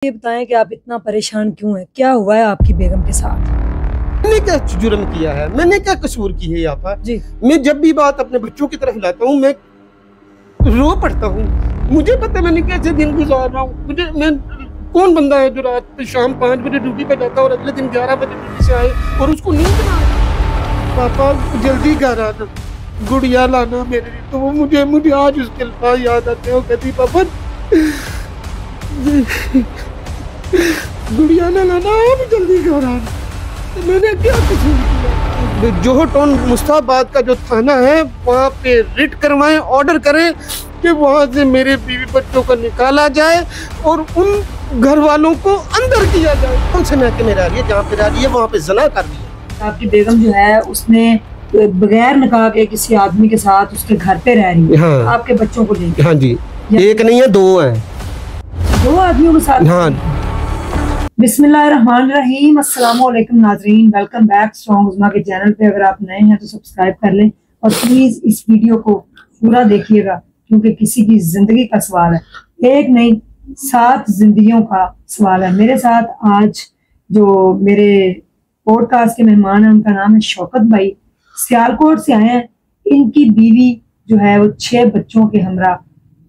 ये बताएं कि आप इतना परेशान क्यों हैं? क्या हुआ है आपकी बेगम के साथ? मैंने क्या जुर्म किया है? मैंने क्या कसूर की है? यहाँ जी मैं जब भी बात अपने बच्चों की तरफ लाता हूँ मैं रो पड़ता हूँ। मुझे पता है मैंने कैसे दिन गुजार रहा हूँ। मैं कौन बंदा है जो रात शाम 5 बजे ड्यूटी पे जाता है और अगले दिन 11 बजे ड्यूटी से आए और उसको नींद ना आए। पापा जल्दी घर आना, गुड़िया लाना मेरे लिए। तो वो मुझे आज उसके अल्फाज याद आते हैं। वो कहती पापा गुड़िया ना लाना, आप जल्दी घर आना। तो मैंने क्या कसूर किया? जोहर टाउन मुस्ताबाद का जो थाना है वहाँ पे रिट करवाएं, ऑर्डर करें कि वहाँ से मेरे बीवी बच्चों को निकाला जाए और उन घर वालों को अंदर किया जाए। कौन से महकमे में रह रही है? जहाँ पे रह रही है वहाँ पे जना कर रही है। आपकी बेगम जो है उसने बगैर निकाह के किसी आदमी के साथ उसके घर पे रह रही है। हाँ। आपके बच्चों को लेकर? हाँ जी, एक नहीं है, 2 हैं। 2 आदमियों के साथ? हाँ। बिस्मिल्लाहिर्रहमानिर्रहीम। अस्सलाम वालेकुम नाज़रीन, वेलकम बैक स्ट्रॉन्ग उज़्मा के चैनल पे। अगर आप नए हैं तो सब्सक्राइब कर लें और प्लीज इस वीडियो को पूरा देखिएगा क्योंकि किसी की जिंदगी का सवाल है, एक नहीं 7 जिंदगियों का सवाल है। मेरे साथ आज जो मेरे पॉडकास्ट के मेहमान हैं उनका नाम है शौकत भाई, सियालकोट से आए हैं। इनकी बीवी जो है वो 6 बच्चों के हमरा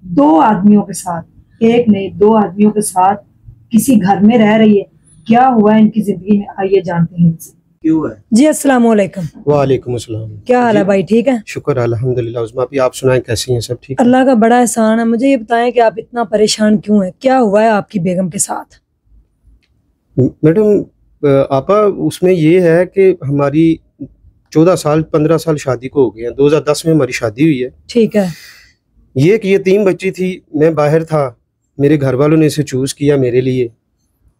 2 आदमियों के साथ, एक नहीं 2 आदमियों के साथ किसी घर में रह रही है। क्या हुआ है इनकी जिंदगी में, आइए जानते हैं इनसे। क्यों है जी? अस्सलाम वालेकुम। वालेकुम अस्सलाम। क्या हाल है भाई? ठीक है, शुक्र अल्हम्दुलिल्लाह। उस्मा भी आप सुनाएं, कैसी हैं? सब ठीक? अल्लाह का बड़ा एहसान है। मुझे ये बताएं कि आप इतना परेशान क्यों हैं? क्या हुआ है आपकी बेगम के साथ? मैडम आपा उसमें ये है कि हमारी 14 साल 15 साल शादी को हो गए हैं। 2010 में हमारी शादी हुई है। ठीक है। ये कि ये 3 बच्ची थी, मैं बाहर था, मेरे घर वालों ने इसे चूज किया मेरे लिए,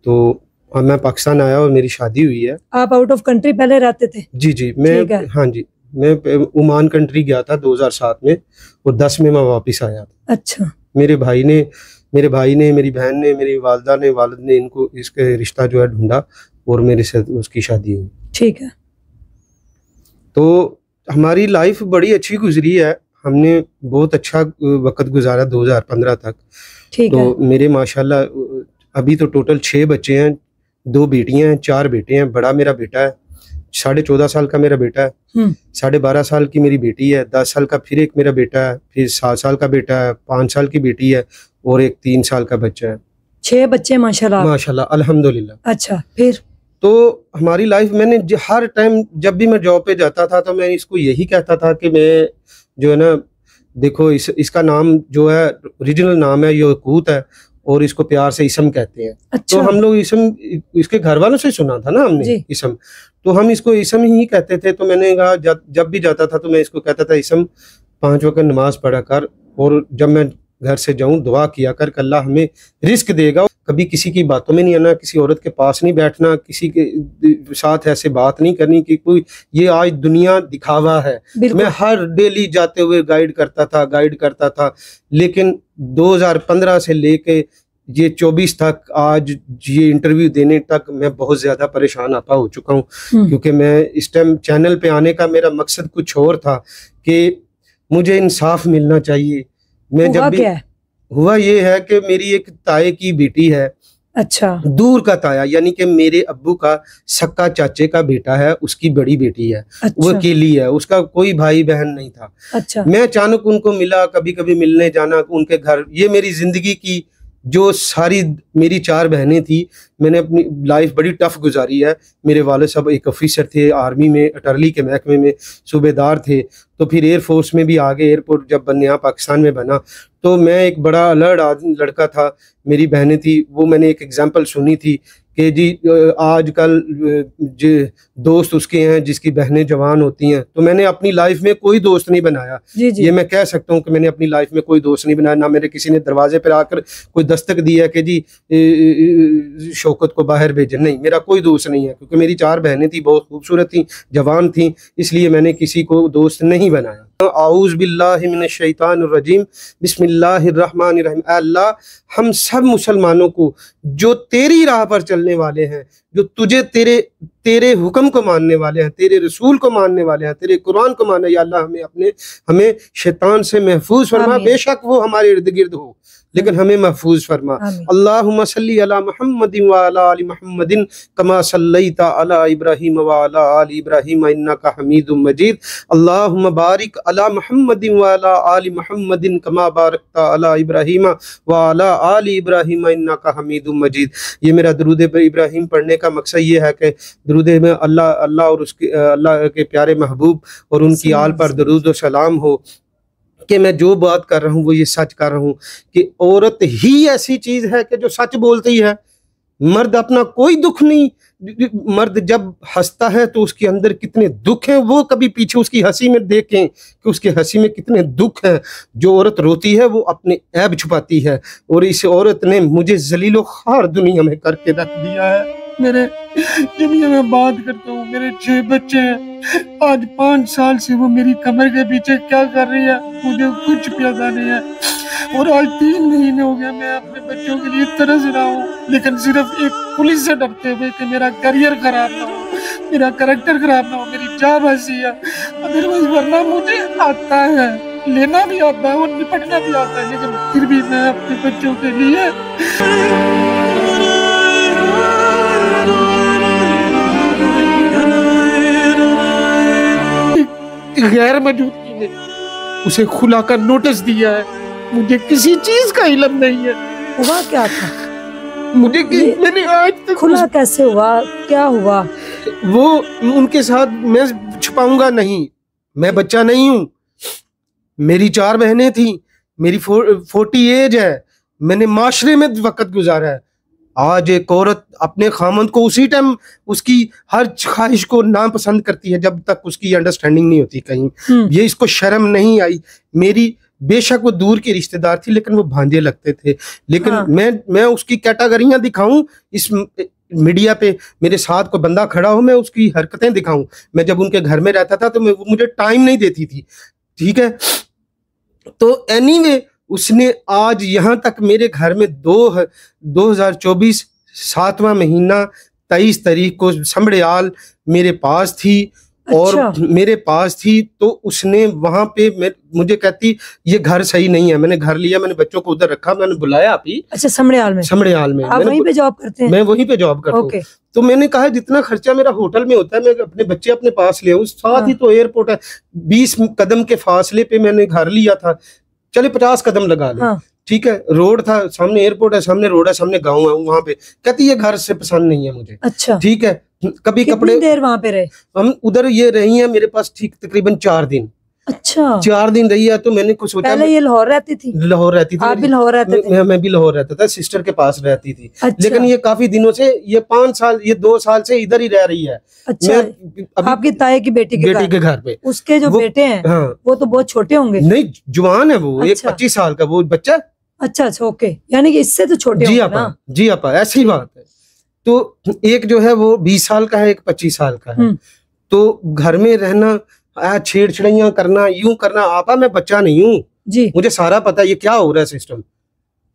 तो मैं पाकिस्तान आया और मेरी शादी हुई है। आप आउट ऑफ कंट्री पहले रहते थे? जी मैं, हाँ जी, मैं ओमान कंट्री गया था 2007 में और 10 में मैं वापस आया था। अच्छा। मेरे भाई ने, मेरी बहन ने, मेरी वालदा ने, वालिद ने इनको इसके रिश्ता जो है ढूंढा और मेरे से उसकी शादी हुई। ठीक है। तो हमारी लाइफ बड़ी अच्छी गुजरी है, हमने बहुत अच्छा वक्त गुजारा 2015 तक। ठीक तो है। मेरे माशाल्लाह अभी तो टोटल 6 बच्चे हैं, 2 बेटियां हैं, 4 बेटे हैं। बड़ा मेरा बेटा है, 14.5 साल का मेरा बेटा है, 12.5 साल की मेरी बेटी है, 10 साल का फिर एक मेरा बेटा है, फिर 7 साल का बेटा है, 5 साल की बेटी है और एक 3 साल का बच्चा है। 6 बच्चे माशाल्लाह। माशाल्लाह अल्हम्दुलिल्लाह। अच्छा, फिर? तो हमारी लाइफ, मैंने हर टाइम जब भी मैं जॉब पे जाता था तो मैं इसको यही कहता था कि मैं जो है ना, देखो इसका नाम जो है ओरिजिनल नाम है यकूत है और इसको प्यार से इसम कहते हैं। अच्छा। तो हम लोग इसम इसके घर वालों से सुना था ना हमने इसम, तो हम इसको इसम ही कहते थे। तो मैंने कहा जब भी जाता था तो मैं इसको कहता था इसम 5 वक्त नमाज पढ़ा कर और जब मैं घर से जाऊं दुआ किया कर, अल्लाह हमें रिस्क देगा। कभी किसी की बातों में नहीं आना, किसी औरत के पास नहीं बैठना, किसी के साथ ऐसे बात नहीं करनी कि कोई ये आज दुनिया दिखावा है। मैं हर डेली जाते हुए गाइड करता था, लेकिन 2015 से लेके ये 24 तक, आज ये इंटरव्यू देने तक मैं बहुत ज्यादा परेशान आपा हो चुका हूँ। क्योंकि मैं इस टाइम चैनल पे आने का मेरा मकसद कुछ और था कि मुझे इंसाफ मिलना चाहिए। मैं जब भी हुआ ये है कि मेरी एक ताए की बेटी है। अच्छा। दूर का ताया, यानी कि मेरे अब्बू का सक्का चाचे का बेटा है, उसकी बड़ी बेटी है। अच्छा। वो अकेली है, उसका कोई भाई बहन नहीं था। अच्छा। मैं अचानक उनको मिला, कभी कभी मिलने जाना उनके घर। ये मेरी जिंदगी की जो सारी मेरी 4 बहनें थी, मैंने अपनी लाइफ बड़ी टफ गुजारी है। मेरे वाले साहब एक ऑफिसर थे आर्मी में, अटरली के महकमे में सूबेदार थे, तो फिर एयरफोर्स में भी आगे, एयरपोर्ट जब नया पाकिस्तान में बना तो मैं एक बड़ा अलर्ट लड़का था। मेरी बहनें थी, वो मैंने एक एग्जांपल सुनी थी कि जी आजकल जो दोस्त उसके हैं जिसकी बहनें जवान होती हैं। तो मैंने अपनी लाइफ में कोई दोस्त नहीं बनाया। जी। ये मैं कह सकता हूँ कि मैंने अपनी लाइफ में कोई दोस्त नहीं बनाया। ना मेरे किसी ने दरवाजे पर आकर कोई दस्तक दिया कि जी शौकत को बाहर भेजें, नहीं, मेरा कोई दोस्त नहीं है। क्योंकि मेरी 4 बहनें थी, बहुत खूबसूरत थी, जवान थी, इसलिए मैंने किसी को दोस्त नहीं बनाया। आऊज़ बिल्लाहि मिनश शैतानिर रजीम, बिस्मिल्लाहिर्रहमानिर्रहीम। अल्लाह हम सब मुसलमानों को जो तेरी राह पर चलने वाले हैं, जो तुझे तेरे हुक्म को मानने वाले हैं, तेरे रसूल को मानने वाले हैं, तेरे कुरान को मानने, या अल्लाह हमें शैतान से महफूज फरमा। बेशक वो हमारे इर्द गिर्द हो, लेकिन हमें महफूज फरमा। अल्लाहुम्मा सल्ली अला मुहम्मदिन व अला आलि मुहम्मदिन कमा सल्लैता अला इब्राहीम व अला आलि इब्राहीम इन्नका हमीदुम मजीद। अल्लाहुम्मा बारिक अला मुहम्मदिन व अला आलि मुहम्मदिन कमा बारकता अला इब्राहीम व अला आलि इब्राहीम इन्नका हमीदुम मजीद। ये मेरा दरूद इब्राहीम पढ़ने का मकसद ये है कि दरूद में अल्लाह और उसके अल्लाह के प्यारे महबूब और उनकी आल पर दरूद व सलाम हो कि मैं जो बात कर रहा हूँ वो ये सच कर रहा हूँ कि औरत ही ऐसी चीज़ है कि जो सच बोलती है। मर्द अपना कोई दुख नहीं, मर्द जब हंसता है तो उसके अंदर कितने दुख हैं वो कभी पीछे उसकी हंसी में देखें कि उसकी हंसी में कितने दुख हैं। जो औरत रोती है वो अपने ऐब छुपाती है, और इस औरत ने मुझे जलीलो खार दुनिया में करके रख दिया है। मेरे दुनिया में बात करता हूँ, मेरे 6 बच्चे हैं। आज 5 साल से वो मेरी कमर के पीछे क्या कर रही है मुझे कुछ पता नहीं है, और आज 3 महीने हो गए मैं अपने बच्चों के लिए तरस रहा हूँ, लेकिन सिर्फ एक पुलिस से डरते हुए कि मेरा करियर खराब ना हो, मेरा कैरेक्टर खराब ना हो, मेरी जान बची है। अदरवाइज वरना मुझे आता है, लेना भी आता है और निपटना भी आता है, लेकिन फिर भी मैं अपने बच्चों के लिए गैर मौजूदगी में उसे खुला का नोटिस दिया है। मुझे किसी चीज का इल्म नहीं है। हुआ क्या था? मुझे मैंने आज तक खुला कैसे हुआ, क्या हुआ? वो उनके साथ मैं छुपाऊंगा नहीं, मैं बच्चा नहीं हूँ। मेरी 4 बहनें थी, मेरी 40 एज है, मैंने माशरे में वक्त गुजारा है। आज एक औरत अपने खामंद को उसी टाइम उसकी हर ख्वाहिश को नापसंद करती है जब तक उसकी अंडरस्टैंडिंग नहीं होती कहीं। ये इसको शर्म नहीं आई। मेरी बेशक वो दूर की रिश्तेदार थी लेकिन वो भांजे लगते थे, लेकिन मैं उसकी कैटेगरियां दिखाऊं इस मीडिया पे, मेरे साथ कोई बंदा खड़ा हो मैं उसकी हरकतें दिखाऊं। मैं जब उनके घर में रहता था तो मुझे टाइम नहीं देती थी, ठीक है। तो एनीवे उसने आज यहाँ तक मेरे घर में 2024 7वां महीना 23 तारीख को संभड़ियाल मेरे पास थी। और मेरे पास थी तो उसने वहां पे मुझे कहती ये घर सही नहीं है। मैंने घर लिया, मैंने बच्चों को उधर रखा, मैंने बुलाया अभी। अच्छा, संभड़ियाल में आप वहीं पे जॉब करते हैं? मैं वहीं पे जॉब करता हूँ। तो मैंने कहा जितना खर्चा मेरा होटल में होता है मैं अपने बच्चे अपने पास ले आऊं, साथ ही तो एयरपोर्ट है। 20 कदम के फासले पे मैंने घर लिया था, चले 50 कदम लगा ले, ठीक है। रोड था, सामने एयरपोर्ट है, सामने रोड है, सामने गांव है। वहां पे कहती ये घर से पसंद नहीं है मुझे। अच्छा, ठीक है। कभी कितनी देर वहां पे रहे? हम उधर ये रही है मेरे पास ठीक तकरीबन 4 दिन। अच्छा, 4 दिन रही है। तो मैंने कुछ सोचा, पहले ये लाहौर रहती थी? लाहौर रहती थी। आप भी लाहौर रहते थे? मैं भी लाहौर रहता था, सिस्टर के पास रहती थी। अच्छा। लेकिन ये काफी दिनों से, ये 5 साल, ये 2 साल से इधर ही रह रही है। अच्छा, आपकी ताए की बेटी के घर पे? उसके जो बेटे हैं वो तो बहुत छोटे होंगे? नहीं, जवान है वो। एक 25 साल का वो बच्चा। अच्छा अच्छा, ओके, यानी कि इससे तो छोटे जी आपा, जी आपा, ऐसी बात है। तो एक जो है वो 20 साल का है, एक 25 साल का है। तो घर में रहना, छेड़छड़ियां करना, यूं करना। आपा मैं बच्चा नहीं हूँ जी, मुझे सारा पता है ये क्या हो रहा है सिस्टम।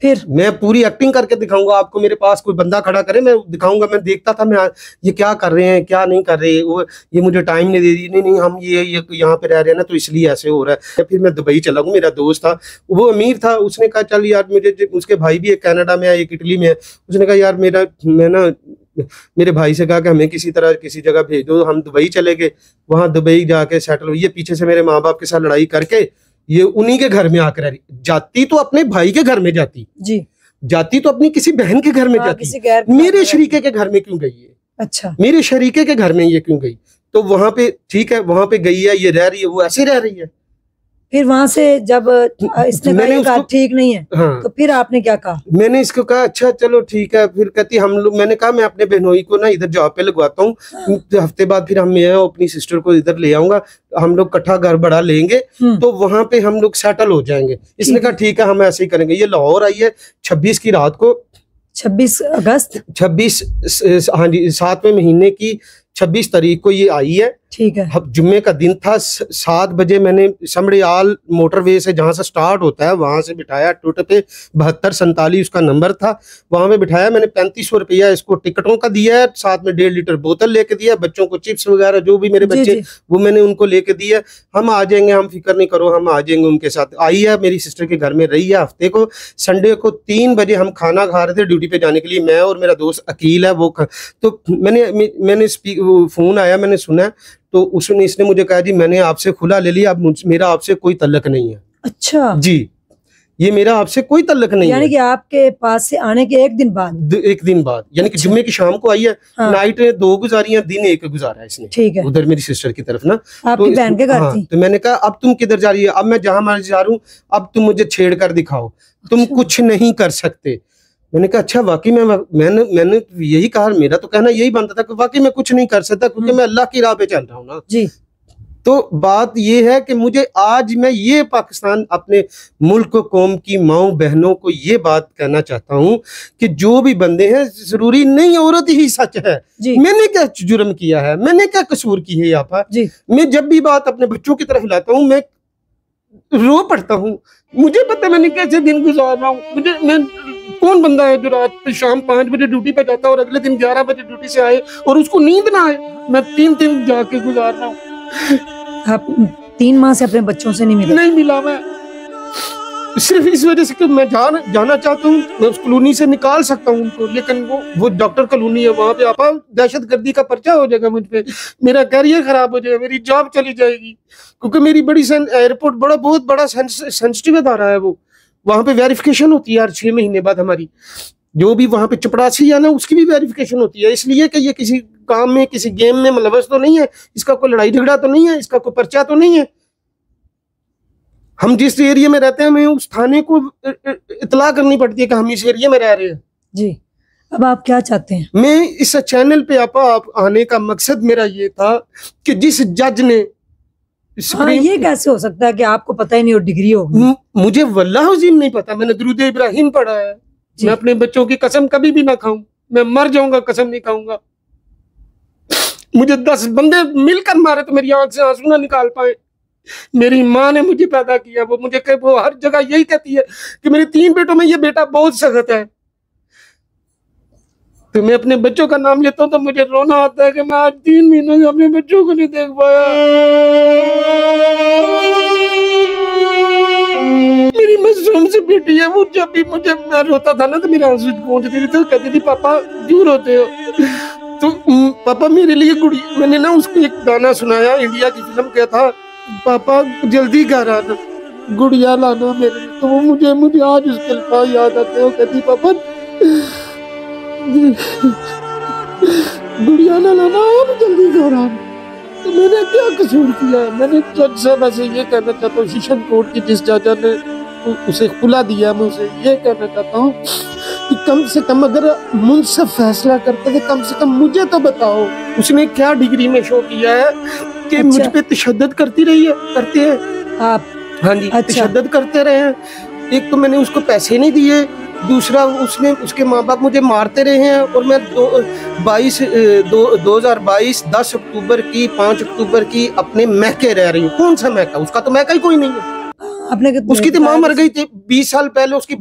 फिर मैं पूरी एक्टिंग करके दिखाऊंगा आपको। मेरे पास कोई बंदा खड़ा करे, मैं दिखाऊंगा। मैं देखता था मैं ये क्या कर रहे हैं क्या नहीं कर रहे। वो ये मुझे टाइम नहीं दे रही, नहीं हम ये यहाँ पे रह रहे हैं ना तो इसलिए ऐसे हो रहा है। फिर मैं दुबई चला गया। मेरा दोस्त था, वो अमीर था, उसने कहा चल यार, मुझे उसके भाई भी एक कनाडा में है, एक इटली में है। उसने कहा यार मैं ना मेरे भाई से कहा कि हमें किसी तरह किसी जगह भेज दो। हम दुबई चले गए, वहां दुबई जाके सेटल हुई। पीछे से मेरे माँ बाप के साथ लड़ाई करके ये उन्हीं के घर में आकर रह रही। जाती तो अपने भाई के घर में जाती जी, जाती तो अपनी किसी बहन के घर में जाती। मेरे शरीके के घर में क्यों गई है? अच्छा, मेरे शरीके के घर में ये क्यों गई? तो वहां पे ठीक है, वहां पे गई है, ये रह रही है, वो ऐसे रह रही है। फिर वहां से जब इसने कहा ठीक नहीं है, हाँ, तो फिर आपने क्या कहा? मैंने इसको कहा अच्छा चलो ठीक है। फिर कहती हम लोग, मैंने कहा मैं अपने बहनोई को ना इधर जॉब पे लगवाता हूँ, हफ्ते बाद फिर मैं अपनी सिस्टर को इधर ले आऊंगा, हम लोग इकट्ठा घर बड़ा लेंगे तो वहां पे हम लोग सेटल हो जाएंगे। इसने कहा ठीक है हम ऐसे ही करेंगे। ये लाहौर आई है 26 की रात को, 26 अगस्त, 26 हाँ जी 7वें महीने की 26 तारीख को ये आई है। ठीक है। अब जुम्मे का दिन था, 7 बजे मैंने समड़ियाल मोटरवे से जहाँ से स्टार्ट होता है वहां से बिठाया टूट पे, 7247 उसका नंबर था, वहां पे बिठाया। मैंने 3500 रुपया इसको टिकटों का दिया है, साथ में 1.5 लीटर बोतल लेके दिया, बच्चों को चिप्स वगैरह जो भी मेरे बच्चे वो मैंने उनको लेके दिया। हम आ जाएंगे, हम फिक्र नहीं करो, हम आ जाएंगे उनके साथ। आई है मेरी सिस्टर के घर में, रही है हफ्ते को। संडे को 3 बजे हम खाना खा रहे थे ड्यूटी पे जाने के लिए, मैं और मेरा दोस्त अकील है वो तो मैंने फोन आया, मैंने सुना, तो इसने मुझे कहा जी मैंने आपसे खुला ले लिया, अब मेरा आपसे कोई तल्लक नहीं है। अच्छा जी, ये मेरा आपसे कोई तल्लक नहीं है। यानी कि आपके पास से आने के एक दिन बाद यानी कि जुम्मे की शाम को आई है। हाँ। नाइट 2 गुजारी है, दिन 1 गुजारा है इसने। ठीक है। उधर मेरी सिस्टर की तरफ ना, आपकी बहन के घर हाँ, थी। तो मैंने कहा अब तुम किधर जा रही है? अब मैं जहां मर्जी जा रहा हूँ, अब तुम मुझे छेड़ कर दिखाओ, तुम कुछ नहीं कर सकते। मैंने कहा अच्छा वाकई में? मैंने यही कहा, मेरा तो कहना यही बनता था कि वाकई मैं कुछ नहीं कर सकता, क्योंकि मैं अल्लाह की राह पे चल रहा हूँ ना जी। तो बात ये है कि मुझे आज मैं ये पाकिस्तान अपने मुल्क कौम की माओ बहनों को ये बात कहना चाहता हूँ कि जो भी बंदे हैं, जरूरी नहीं औरत ही सच है। मैंने क्या जुर्म किया है, मैंने क्या कसूर की है यहाँ पर? मैं जब भी बात अपने बच्चों की तरफ लाता हूँ मैं रो पड़ता हूँ। मुझे पता मैंने कैसे दिन गुजार रहा हूँ। मैं कौन बंदा है जो रात शाम 5 बजे ड्यूटी पे जाता है और अगले दिन 11 बजे ड्यूटी से आए और उसको नींद ना आए? मैं 3 दिन जाके गुजार रहा हूँ। आप 3 माह से अपने बच्चों से नहीं मिला मैं, सिर्फ इस वजह से कि मैं जाना चाहता हूँ। मैं उस कॉलोनी से निकाल सकता हूँ उनको, लेकिन वो डॉक्टर कॉलोनी है, वहां पे आपा दहशतगर्दी का पर्चा हो जाएगा मुझ पे, मेरा करियर खराब हो जाएगा, मेरी जॉब चली जाएगी, क्योंकि मेरी बड़ी एयरपोर्ट बहुत बड़ा सेंसिटिव अदारा है वो। वहां पे वेरिफिकेशन होती है हर 6 महीने बाद हमारी, जो भी वहां पे चपरासी है ना उसकी भी वेरिफिकेशन होती है, इसलिए कि ये किसी काम में किसी गेम में मुलव्वस तो नहीं है, इसका कोई लड़ाई झगड़ा तो नहीं है, इसका कोई पर्चा तो नहीं है। हम जिस एरिया में रहते हैं हमें उस थाने को इतला करनी पड़ती है कि हम इस एरिया में रह रहे हैं जी। अब आप क्या चाहते हैं? मैं इस चैनल पे आप आने का मकसद मेरा ये था कि जिस जज ने ये कैसे हो सकता है कि आपको पता ही नहीं और डिग्री होगी? मुझे वल्लाह अज़ीम नहीं पता, मैंने दुरूद इब्राहिम पढ़ा है। मैं अपने बच्चों की कसम कभी भी ना खाऊं, मैं मर जाऊंगा कसम नहीं खाऊंगा। मुझे 10 बंदे मिलकर मारे तो मेरी आंख से आंसू ना निकाल पाए। मेरी माँ ने मुझे पैदा किया, वो हर जगह यही कहती है कि मेरे 3 बेटों में ये बेटा बहुत सख्त है। तो मैं अपने बच्चों का नाम लेता हूँ तो मुझे रोना आता है कि मैं आज 3 महीनों से अपने बच्चों को नहीं देख पाया। मेरी मासूम सी बेटी है, वो जब भी मुझे मैं रोता था ना तो मेरे आंसू पहुंचती थी, तो कहती थी पापा क्यों रोते हो? तो पापा मेरे लिए गुड़ी, मैंने ना उसको एक गाना सुनाया, इंडिया की फिल्म क्या था, पापा जल्दी घर आना गुड़िया लाना मेरे लिए। तो वो मुझे आज उसके अल्फाज याद आते हैं। वो कहती पापा गुड़िया ना लाना और जल्दी घर आना। तो मैंने क्या कसूर किया है? मैंने जज साहब ऐसे ये कहना चाहता हूँ, सेशन कोर्ट की जिस जज ने उसे खुला दिया, मैं उसे ये कहना चाहता हूँ कि कम से कम अगर मुंसिफ फैसला करते थे कम से कम मुझे तो बताओ उसने क्या डिग्री में शो किया है कि मुझ पे तशद्दुद करते हैं आप? हाँ जी, तशद्दुद करते रहे हैं। एक तो मैंने उसको पैसे नहीं दिए, दूसरा उसके माँ बाप मुझे मारते रहे हैं, और मैं 2022 10 अक्टूबर की 5 अक्टूबर की अपने मैके रह रही हूँ। कौन सा मैका? उसका तो मैका ही कोई नहीं है। उसकी तो माँ मर गई थी 20 साल पहले, उसकी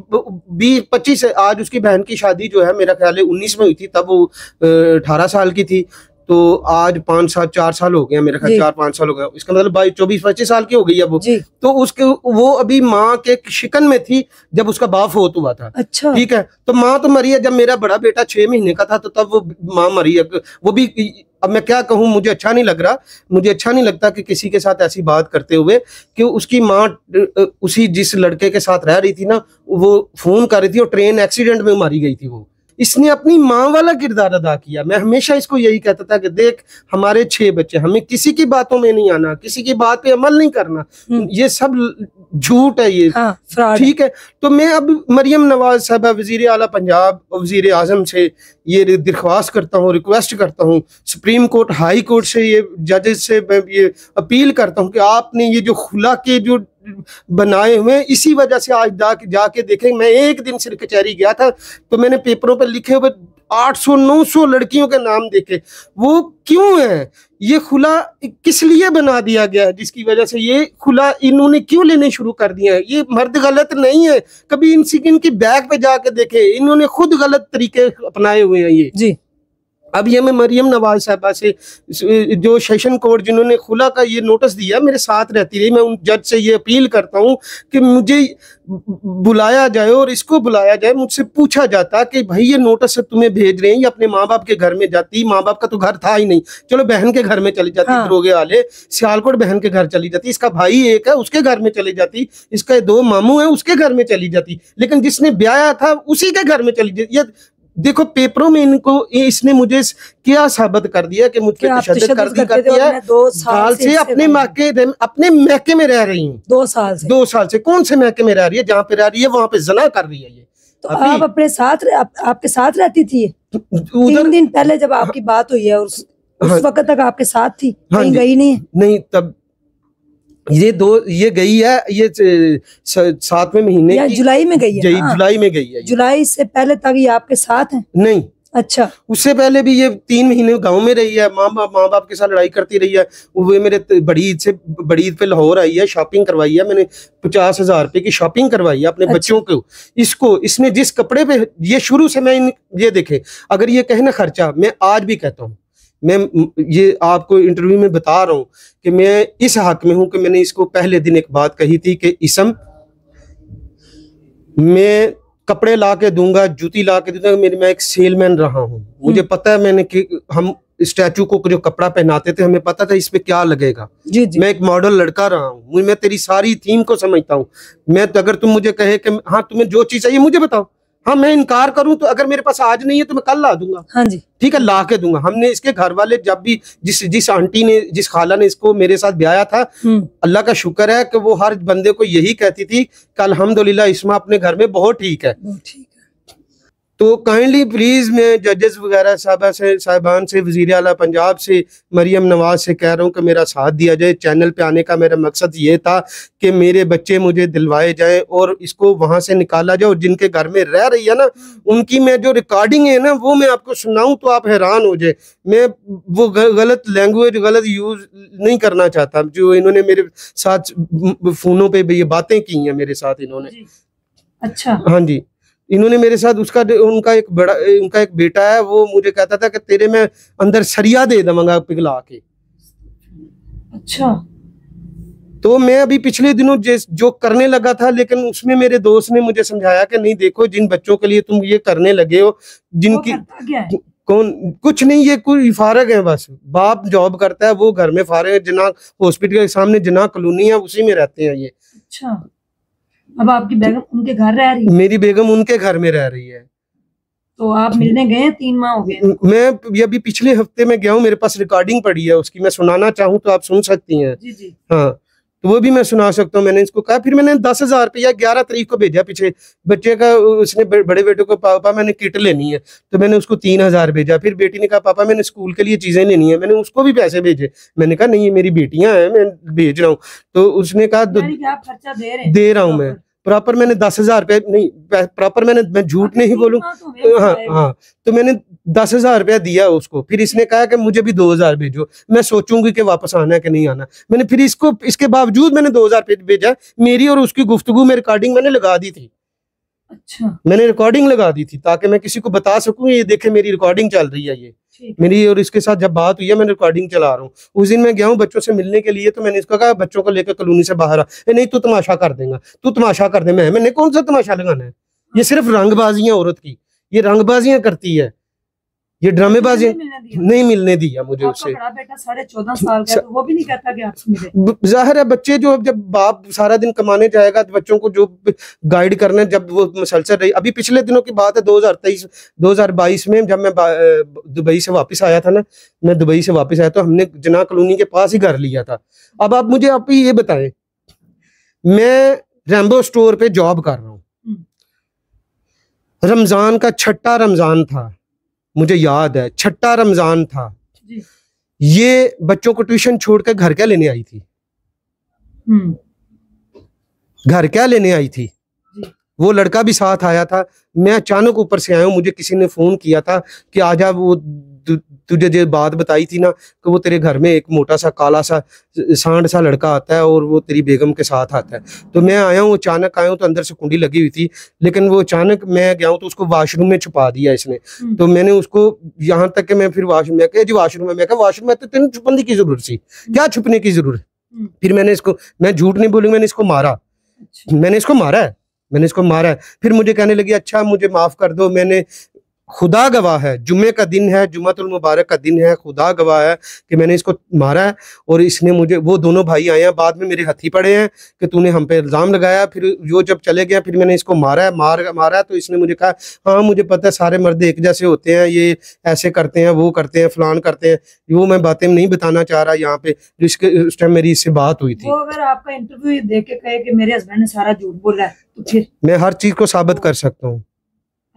25 आज उसकी बहन की शादी जो है मेरा ख्याल है 19 में हुई थी, तब वो 18 साल की थी। तो आज 4 साल हो गए मेरे ख्याल, 4-5 साल हो गए, इसका मतलब 24-25 साल की हो गई है वो। तो वो अभी माँ के शिकन में थी जब उसका बाप फोत हुआ था। अच्छा, ठीक है। तो माँ तो मरी है जब मेरा बड़ा बेटा 6 महीने का था, तो तब वो माँ मरी है। वो भी अब मैं क्या कहूँ, मुझे अच्छा नहीं लग रहा, मुझे अच्छा नहीं लगता कि किसी के साथ ऐसी बात करते हुए कि उसकी माँ उसी जिस लड़के के साथ रह रही थी ना, वो फोन कर रही थी और ट्रेन एक्सीडेंट में मारी गई थी। वो इसने अपनी माँ वाला किरदार अदा किया। मैं हमेशा इसको यही कहता था कि देख हमारे 6 बच्चे, हमें किसी की बातों में नहीं आना, किसी की बात पे अमल नहीं करना, ये सब झूठ है ये। हाँ, ठीक है। तो मैं अब मरियम नवाज साहबा वजीर आला पंजाब वजीर आजम से ये दरख्वास्त करता हूँ, रिक्वेस्ट करता हूँ, सुप्रीम कोर्ट हाई कोर्ट से, ये जजेस से मैं ये अपील करता हूँ कि आपने ये जो खुला के जो बनाए हुए, इसी वजह से आज जाके देखें। मैं एक दिन सिर्फ कचहरी गया था तो मैंने पेपरों पर लिखे हुए 800-900 लड़कियों के नाम देखे। वो क्यों है? ये खुला किस लिए बना दिया गया है, जिसकी वजह से ये खुला इन्होंने क्यों लेने शुरू कर दिया है? ये मर्द गलत नहीं है, कभी इनकी बैक पे जाके देखे, इन्होंने खुद गलत तरीके अपनाए हुए हैं ये जी। अब ये मैं मरियम नवाज साहबा से, जो सेशन कोर्ट जिन्होंने खुला का ये नोटिस दिया, मेरे साथ रहती रही, मैं उन जज से ये अपील करता हूँ कि मुझे बुलाया जाए और इसको बुलाया जाए, मुझसे पूछा जाता कि भाई ये नोटिस तुम्हें भेज रहे हैं, ये अपने माँ बाप के घर में जाती, माँ बाप का तो घर था ही नहीं, चलो बहन के घर में चली जाती, हाँ। दरोगे वाले सियालकोट बहन के घर चली जाती, इसका भाई एक है उसके घर में चली जाती, इसका 2 मामू है उसके घर में चली जाती, लेकिन जिसने ब्याया था उसी के घर में चली जाती। ये देखो पेपरों में इनको इसने मुझे क्या साबित कर दिया कि मुझ पे तशद्दुद करती है। 2 साल से अपने मैके में रह रही हूँ, 2 साल से कौन से मैके में रह रही है? जहाँ पे रह रही है वहां पे जना कर रही है ये। तो आप अपने साथ आपके साथ रहती थी? 3 दिन पहले जब आपकी बात हुई है उस वक्त तक आपके साथ थी, कहीं गई नहीं? तब ये गई है, ये 7वें महीने की जुलाई में गई है। जुलाई में गई है। जुलाई से पहले तक ये आपके साथ है? नहीं। अच्छा। उससे पहले भी ये 3 महीने गांव में रही है, माँ बाप के साथ लड़ाई करती रही है। वो मेरे बड़ी ईद पे लाहौर आई है, शॉपिंग करवाई है मैंने, 50,000 रुपए की शॉपिंग करवाई है अपने बच्चों को। इसने जिस कपड़े पे, ये शुरू से मैं ये देखे, अगर ये कहे ना खर्चा, मैं आज भी कहता हूँ, मैं ये आपको इंटरव्यू में बता रहा हूँ कि मैं इस हक में हूँ कि मैंने इसको पहले दिन एक बात कही थी कि इसम, मैं कपड़े ला के दूंगा, जूती ला के दूंगा, मैं एक सेलमैन रहा हूँ, मुझे पता है। मैंने कि हम स्टैचू को जो कपड़ा पहनाते थे, हमें पता था इस पे क्या लगेगा। जी जी। मैं एक मॉडल लड़का रहा हूँ, मैं तेरी सारी थीम को समझता हूँ। मैं तो अगर तुम मुझे कहे कि हाँ तुम्हें जो चीज चाहिए मुझे बताओ, हाँ मैं इनकार करूं तो अगर मेरे पास आज नहीं है तो मैं कल ला दूंगा। हाँ जी ठीक है, ला के दूंगा। हमने इसके घर वाले जब भी जिस आंटी ने, जिस खाला ने इसको मेरे साथ ब्याया था, अल्लाह का शुक्र है कि वो हर बंदे को यही कहती थी कि अल्हम्दुलिल्लाह इस्मा अपने घर में बहुत ठीक है। तो काइंडली प्लीज मैं जजेस वगैरह साहिबान से, वजीर आला पंजाब से, मरियम नवाज से कह रहा हूँ कि मेरा साथ दिया जाए। चैनल पे आने का मेरा मकसद ये था कि मेरे बच्चे मुझे दिलवाए जाए और इसको वहां से निकाला जाए, और जिनके घर में रह रही है ना, उनकी मैं जो रिकॉर्डिंग है ना वो मैं आपको सुनाऊं तो आप हैरान हो जाए। मैं वो गलत लैंग्वेज, गलत यूज नहीं करना चाहता जो इन्होंने मेरे साथ फोनों पे ये बातें की हैं मेरे साथ इन्होंने। अच्छा। हाँ जी, इन्होंने मेरे साथ उनका एक बेटा है, वो मुझे कहता था कि तेरे में अंदर सरिया दे दूंगा पिघला के। अच्छा। तो मैं अभी पिछले दिनों जो करने लगा था, लेकिन उसमें मेरे दोस्त ने मुझे समझाया कि नहीं देखो, जिन बच्चों के लिए तुम ये करने लगे हो, जिनकी कौन कुछ नहीं, ये कोई फारग है, बस बाप जॉब करता है, वो घर में फारग है, जना हॉस्पिटल के सामने जना कॉलोनी है, उसी में रहते हैं ये। अच्छा। अब आपकी बेगम उनके घर रह रही है? मेरी बेगम उनके घर में रह रही है। तो आप मिलने गए? 3 माह हो गए। मैं अभी पिछले हफ्ते में गया हूँ, मेरे पास रिकॉर्डिंग पड़ी है उसकी, मैं सुनाना चाहूँ तो आप सुन सकती हैं। जी जी। हाँ, तो वो भी मैं सुना सकता हूँ। मैंने इसको कहा, फिर मैंने 10,000 रुपया 11 तारीख को भेजा पीछे बच्चे का। उसने बड़े बेटे को, पापा मैंने किट लेनी है, तो मैंने उसको 3,000 भेजा। फिर बेटी ने कहा पापा मैंने स्कूल के लिए चीजें लेनी है, मैंने उसको भी पैसे भेजे। मैंने कहा नहीं ये मेरी बेटियां हैं, मैं भेज रहा हूँ। तो उसने कहा खर्चा दे रहा हूँ मैं प्रॉपर, मैंने 10,000 रुपया नहीं प्रॉपर, मैं झूठ नहीं बोलूं। हाँ, तो मैंने 10,000 रुपया दिया उसको। फिर इसने कहा कि मुझे भी 2,000 भेजो, मैं सोचूंगी कि वापस आना है कि नहीं आना। मैंने फिर इसके बावजूद मैंने 2,000 भेजा। मेरी और उसकी गुफ्तगू में रिकॉर्डिंग मैंने लगा दी थी। अच्छा। मैंने रिकॉर्डिंग लगा दी थी ताकि मैं किसी को बता सकूं, ये देखे मेरी रिकॉर्डिंग चल रही है। ये मेरी और इसके साथ जब बात हुई है, मैं रिकॉर्डिंग चला रहा हूँ। उस दिन मैं गया हूँ बच्चों से मिलने के लिए, तो मैंने इसको कहा बच्चों को लेकर कॉलोनी से बाहर आ। नहीं तू तमाशा कर देगा, तू तमाशा कर दे। मैंने कौन सा तमाशा लगाना है? ये सिर्फ रंगबाजियां औरत की, ये रंगबाजियां करती है, ये ड्रामेबाजी नहीं मिलने दिया मुझे उससे। बड़ा बेटा 14.5 साल का, तो वो भी नहीं कहता कि आपसे मिले। जाहिर है बच्चे जो, जब बाप सारा दिन कमाने जाएगा तो बच्चों को जो गाइड करना, जब वो मुसलसल रही। अभी पिछले दिनों की बात है, 2022 में जब मैं दुबई से वापस आया था ना, मैं दुबई से वापस आया तो हमने जना कॉलोनी के पास ही घर लिया था। अब आप मुझे ये बताएं, मैं रैम्बो स्टोर पे जॉब कर रहा हूँ, रमजान का 6ठा रमजान था, मुझे याद है 6ठा रमजान था। ये बच्चों को ट्यूशन छोड़ कर घर क्या लेने आई थी? घर क्या लेने आई थी? वो लड़का भी साथ आया था। मैं अचानक ऊपर से आया हूँ, मुझे किसी ने फोन किया था कि आजा, वो तुझे जो बात बताई थी ना कि वो तेरे घर में एक मोटा सा काला सा सांड सा लड़का आता है और वो तेरी बेगम के साथ आता है। तो मैं आया हूँ, अचानक आया हूँ, तो अंदर से कुंडी लगी हुई थी, लेकिन वो अचानक मैं गया हूँ तो उसको वॉशरूम में छुपा दिया इसने। तो मैंने उसको यहाँ तक कि मैं फिर वॉशरूम में, जी वॉशरूम में, मैं कहा वॉशरूम में तो तेन छुपने की जरूरत थी, क्या छुपने की जरूरत। फिर मैंने इसको, मैं झूठ नहीं बोलूंगा, मैंने इसको मारा, मैंने इसको मारा है, मैंने इसको मारा है। फिर मुझे कहने लगी अच्छा मुझे माफ कर दो। मैंने, खुदा गवाह है, जुम्मे का दिन है, जुम्मतुल मुबारक का दिन है, खुदा गवाह है कि मैंने इसको मारा है। और इसने मुझे, वो दोनों भाई आए हैं बाद में, मेरे हथी पड़े हैं कि तूने हम पे इल्ज़ाम लगाया। फिर वो जब चले गया, फिर मैंने इसको मारा है, मारा है। तो इसने मुझे कहा हाँ मुझे पता है, सारे मर्द एक जैसे होते हैं, ये ऐसे करते हैं, वो करते हैं, फलान करते हैं। वो मैं बातें नहीं बताना चाह रहा यहाँ पे, जिसके उस टाइम मेरी इससे बात हुई थी। वो अगर आपका इंटरव्यू देख के कहे कि मेरे हस्बैंड ने सारा झूठ बोला है, तो फिर मैं हर चीज को साबित कर सकता हूँ।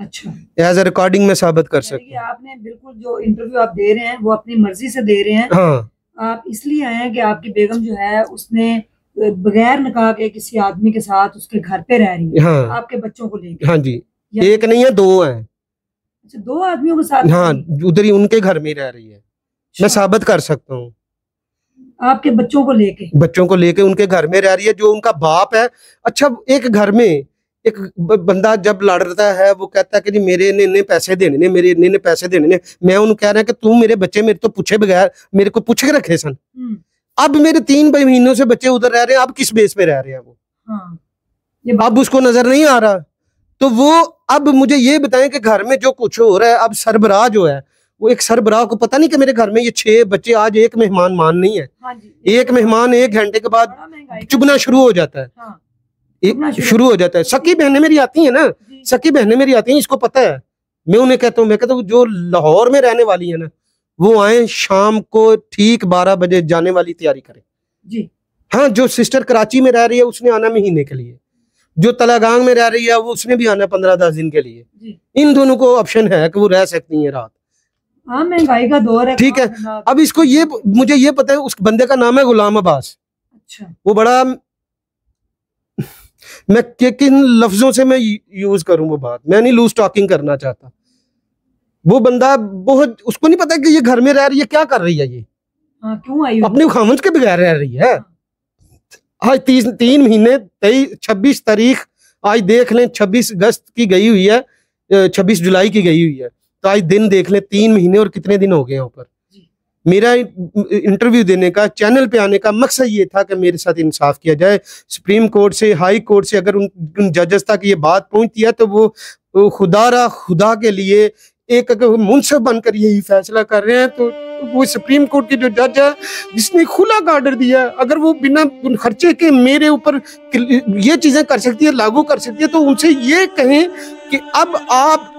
अच्छा, एज ए रिकॉर्डिंग में साबित कर सकते हैं। आपने बिल्कुल जो इंटरव्यू आप दे रहे हैं वो अपनी मर्जी से दे रहे हैं। हाँ, आप इसलिए आए हैं कि आपकी बेगम जो है उसने बगैर निकाह के किसी आदमी के साथ उसके घर पे रह रही है। हाँ, आपके बच्चों को लेकर। हाँ जी, एक नहीं है, दो हैं। अच्छा, दो आदमियों के साथ? हाँ, उधर ही उनके घर में रह रही है। मैं साबित कर सकता हूँ। आपके बच्चों को लेके उनके घर में रह रही है, जो उनका बाप है। अच्छा, एक घर में एक बंदा जब लड़ता है, वो कहता है कि जी मेरे ने पैसे देने ने, मेरे ने पैसे देने ने। मैं उन्हें कह रहा है कि तू मेरे बच्चे मेरे तो पूछे बगैर मेरे को पूछ के रखे सन। अब मेरे 3 महीनों से बच्चे उधर रह रहे हैं, अब किस बेस पे रह रहे हैं वो? हाँ, अब उसको नजर नहीं आ रहा। तो वो अब मुझे ये बताएं कि घर में जो कुछ हो रहा है, अब सरबराह जो है, वो एक सरबराह को पता नहीं कि मेरे घर में ये 6 बच्चे, आज एक मेहमान मान नहीं है। हाँ जी, एक मेहमान 1 घंटे के बाद चुभना शुरू हो जाता है। हाँ, शुरू हो जाता है। सकी बहनें मेरी आती है ना, सकी बहनें मेरी आती हैं, इसको पता है। मैं उन्हें कहता हूँ, मैं कहता हूँ जो लाहौर में रहने वाली है ना, वो आए शाम को ठीक 12 बजे जाने वाली तैयारी करें जी। हाँ, जो सिस्टर कराची में रह रही है उसने आना महीने के लिए, जो तलागांग में रह रही है वो उसने भी आना 15-10 दिन के लिए जी। इन दोनों को ऑप्शन है कि वो रह सकती है रात। हाँ, महंगाई का दौर है, ठीक है। अब इसको ये, मुझे ये पता है उस बंदे का नाम है गुलाम अब्बास। अच्छा, वो बड़ा, मैं किन लफ्जों से मैं यूज करूं वो बात, मैं नहीं लूज टॉकिंग करना चाहता। वो बंदा बहुत, उसको नहीं पता कि ये घर में रह रही है, क्या कर रही है ये। हाँ, क्यों आई? अपने खामंद के बगैर रह रही है। आज 3 महीने 26 तारीख, आज देख लें 26 अगस्त की गई हुई है, 26 जुलाई की गई हुई है, तो आज दिन देख लें 3 महीने और कितने दिन हो गए यहाँ पर। मेरा इंटरव्यू देने का, चैनल पे आने का मकसद ये था कि मेरे साथ इंसाफ किया जाए। सुप्रीम कोर्ट से, हाई कोर्ट से अगर उन जजेस तक ये बात पहुंचती है तो वो खुदा के लिए एक मुंसफ बनकर यही फैसला कर रहे हैं। तो वो सुप्रीम कोर्ट के जो जज है जिसने खुला का ऑर्डर दिया, अगर वो बिना खर्चे के मेरे ऊपर ये चीजें कर सकती है, लागू कर सकती है, तो उनसे ये कहें कि अब आप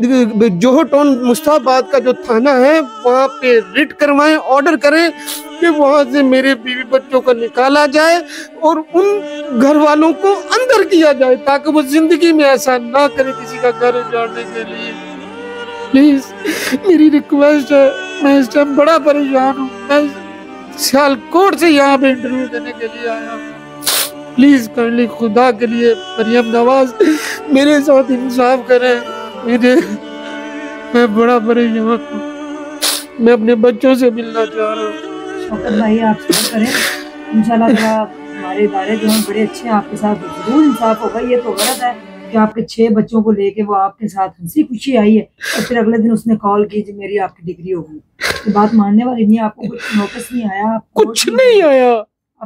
जोहर टाउन मुस्ताबाद का जो थाना है वहाँ पे रिट करवाएं, ऑर्डर करें कि वहाँ से मेरे बीवी बच्चों को निकाला जाए और उन घर वालों को अंदर किया जाए, ताकि वो जिंदगी में ऐसा ना करे किसी का घर उजाड़ने के लिए। प्लीज मेरी रिक्वेस्ट है, मैं इस टाइम बड़ा परेशान हूँ। मैं सियालकोट से यहाँ पे इंटरव्यू देने के लिए आया हूँ। प्लीज काइंडली खुदा के लिए मरियम नवाज मेरे साथ इंसाफ करें। मैं बड़ा परेशान हूँ, मैं अपने बच्चों से मिलना चाह रहा हूँ। शौकत भाई आप सब्र करें, इंशाल्लाह हमारे इदारे जो हैं बड़े अच्छे हैं, आपके साथ जरूर इंसाफ होगा। ये तो गलत है कि आपके 6 बच्चों को लेके वो आपके साथ हंसी खुशी आई है और फिर अगले दिन उसने कॉल की जी मेरी आपकी डिग्री हो गई। ये बात मानने वाली नहीं है। आपको कुछ नोटिस नहीं आया? कुछ नहीं आया,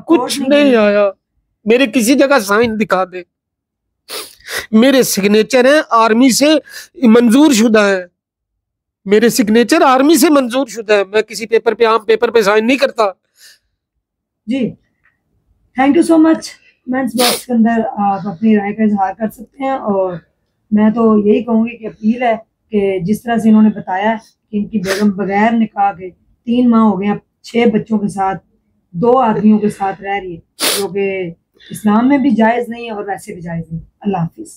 कुछ नहीं आया। मेरे किसी जगह साइन दिखा दे, मेरे सिग्नेचर हैं आर्मी से मंजूर शुदा है, मेरे सिग्नेचर आर्मी से मंजूर शुदा है। मैं किसी पेपर पे, आम पेपर पे साइन नहीं करता जी। Thank you so much. Comments box के अंदर आप अपनी राय का इजहार कर सकते हैं और मैं तो यही कहूँगी कि अपील है कि जिस तरह से इन्होंने बताया कि इनकी बेगम बगैर निकाह के 3 माह हो गए 6 बच्चों के साथ 2 आदमियों के साथ रह रही है, जो कि इस्लाम में भी जायज़ नहीं है और वैसे भी जायज़ नहीं। अल्लाह हाफिज़।